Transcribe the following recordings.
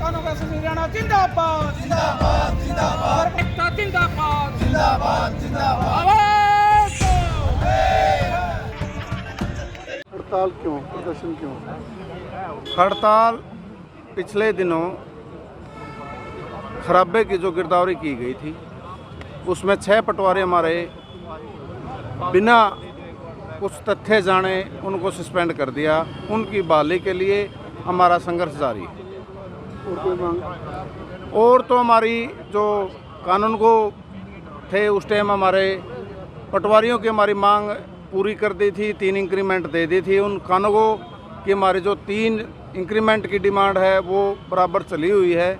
कानून का हरियाणा जिंदाबाद जिंदाबाद जिंदाबाद जिंदाबाद जिंदाबाद जिंदाबाद। हड़ताल क्यों, प्रदर्शन क्यों? हड़ताल पिछले दिनों खराबे की जो गिरदावरी की गई थी उसमें 6 पटवारी हमारे बिना कुछ तथ्य जाने उनको सस्पेंड कर दिया। उनकी बहाली के लिए हमारा संघर्ष जारी है। और कोई मांग? और तो हमारी जो कानून को थे उस टाइम हमारे पटवारियों की हमारी मांग पूरी कर दी थी, 3 इंक्रीमेंट दे दी थी। उन कानूनों की हमारी जो 3 इंक्रीमेंट की डिमांड है वो बराबर चली हुई है,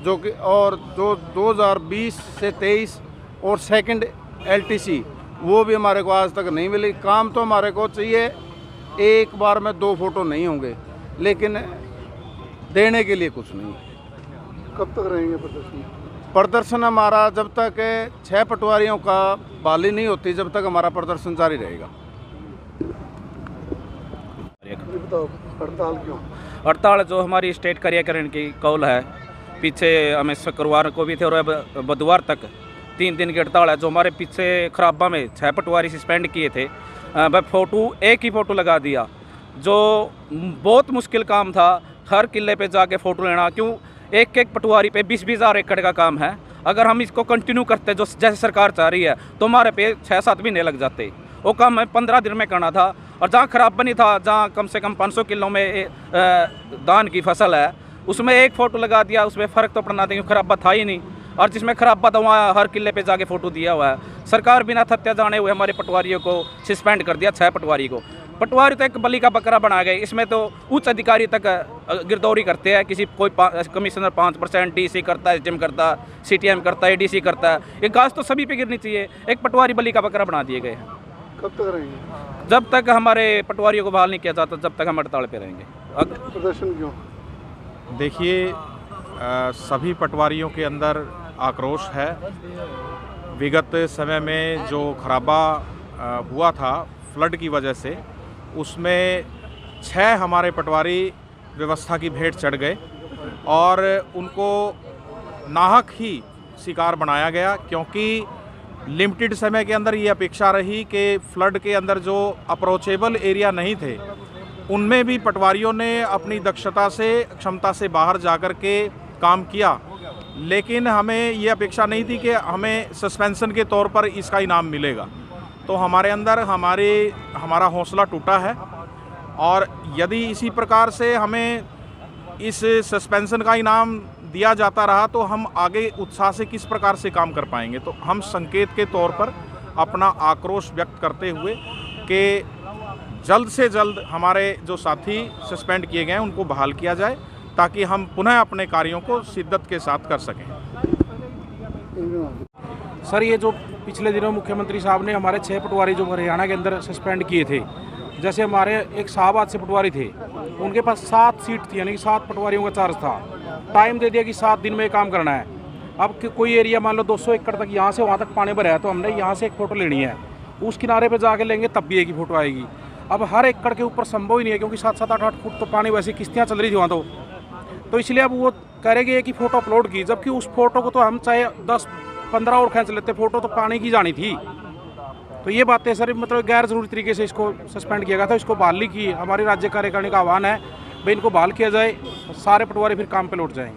जो कि और जो 2020 से 23 और सेकंड LTC वो भी हमारे को आज तक नहीं मिली। काम तो हमारे को चाहिए, एक बार में 2 फोटो नहीं होंगे, लेकिन देने के लिए कुछ नहीं। कब तक रहेंगे प्रदर्शन? प्रदर्शन हमारा जब तक 6 पटवारियों का बहाली नहीं होती, जब तक हमारा प्रदर्शन जारी रहेगा। ये बताओ, हड़ताल क्यों? हड़ताल जो हमारी स्टेट कार्यकारिणी की कॉल है, पीछे हमें शुक्रवार को भी थे और अब बुधवार तक 3 दिन की हड़ताल है। जो हमारे पीछे खराबा में 6 पटवारी सस्पेंड किए थे, वह फ़ोटो एक ही फ़ोटो लगा दिया, जो बहुत मुश्किल काम था। हर किले पे जाके फ़ोटो लेना, क्यों एक एक पटवारी पे 20-20 हज़ार एकड़ का काम है। अगर हम इसको कंटिन्यू करते जो जैसे सरकार चाह रही है तो हमारे पे 6-7 महीने लग जाते। वो काम हमें 15 दिन में करना था। और जहाँ खराब बनी था, जहाँ कम से कम 500 किलो में धान की फसल है, उसमें एक फ़ोटो लगा दिया, उसमें फ़र्क तो पड़ना था क्योंकि खराबा था ही नहीं। और जिसमें खराबा था वहाँ हर किले पे जाके फ़ोटो दिया हुआ है। सरकार बिना तथ्य जाने हुए हमारे पटवारियों को सस्पेंड कर दिया, 6 पटवारी को। पटवारी तो एक बलि का बकरा बना गए। इसमें तो उच्च अधिकारी तक गिरदौरी करते हैं। किसी कोई कमिश्नर 5%, DC करता है, SDM करता है, CTM करता है, ADC करता है। ये घास तो सभी पे गिरनी चाहिए। एक पटवारी बलि का बकरा बना दिए गए हैं। कब तक रहेंगे? जब तक हमारे पटवारियों को बहाल नहीं किया जाता जब तक हम हड़ताल पे रहेंगे। प्रदर्शन क्यों? देखिए, सभी पटवारियों के अंदर आक्रोश है। विगत समय में जो खराबा हुआ था फ्लड की वजह से, उसमें 6 हमारे पटवारी व्यवस्था की भेंट चढ़ गए और उनको नाहक ही शिकार बनाया गया, क्योंकि लिमिटेड समय के अंदर ये अपेक्षा रही कि फ्लड के अंदर जो अप्रोचेबल एरिया नहीं थे उनमें भी पटवारियों ने अपनी दक्षता से, क्षमता से बाहर जाकर के काम किया। लेकिन हमें ये अपेक्षा नहीं थी कि हमें सस्पेंशन के तौर पर इसका इनाम मिलेगा। तो हमारे अंदर हमारा हौसला टूटा है और यदि इसी प्रकार से हमें इस सस्पेंशन का इनाम दिया जाता रहा तो हम आगे उत्साह से किस प्रकार से काम कर पाएंगे। तो हम संकेत के तौर पर अपना आक्रोश व्यक्त करते हुए कि जल्द से जल्द हमारे जो साथी सस्पेंड किए गए हैं उनको बहाल किया जाए, ताकि हम पुनः अपने कार्यों को शिद्दत के साथ कर सकें। सर, ये जो पिछले दिनों मुख्यमंत्री साहब ने हमारे 6 पटवारी जो हरियाणा के अंदर सस्पेंड किए थे, जैसे हमारे एक शाहबाद से पटवारी थे, उनके पास 7 सीट थी, यानी कि 7 पटवारियों का चार्ज था। टाइम दे दिया कि 7 दिन में काम करना है। अब कोई एरिया मान लो 200 एकड़ तक यहाँ से वहाँ तक पानी भरा है, तो हमने यहाँ से एक फ़ोटो लेनी है, उस किनारे पर जाके लेंगे तब भी एक ही फ़ोटो आएगी। अब हर एकड़ के ऊपर संभव ही नहीं है, क्योंकि 7-7, 8-8 फुट तो पानी, वैसे किश्तियाँ चल रही थी वहाँ तो इसलिए अब वो करेंगे कि फ़ोटो अपलोड की, जबकि उस फोटो को तो हम चाहे 10-15 और खींच लेते, फ़ोटो तो पानी की जानी थी। तो ये बातें सर मतलब गैर ज़रूरी तरीके से इसको सस्पेंड किया गया था। इसको बहाली की हमारी राज्य कार्यकारिणी का आह्वान है भाई, इनको बहाल किया जाए, सारे पटवारी फिर काम पे लौट जाएँ।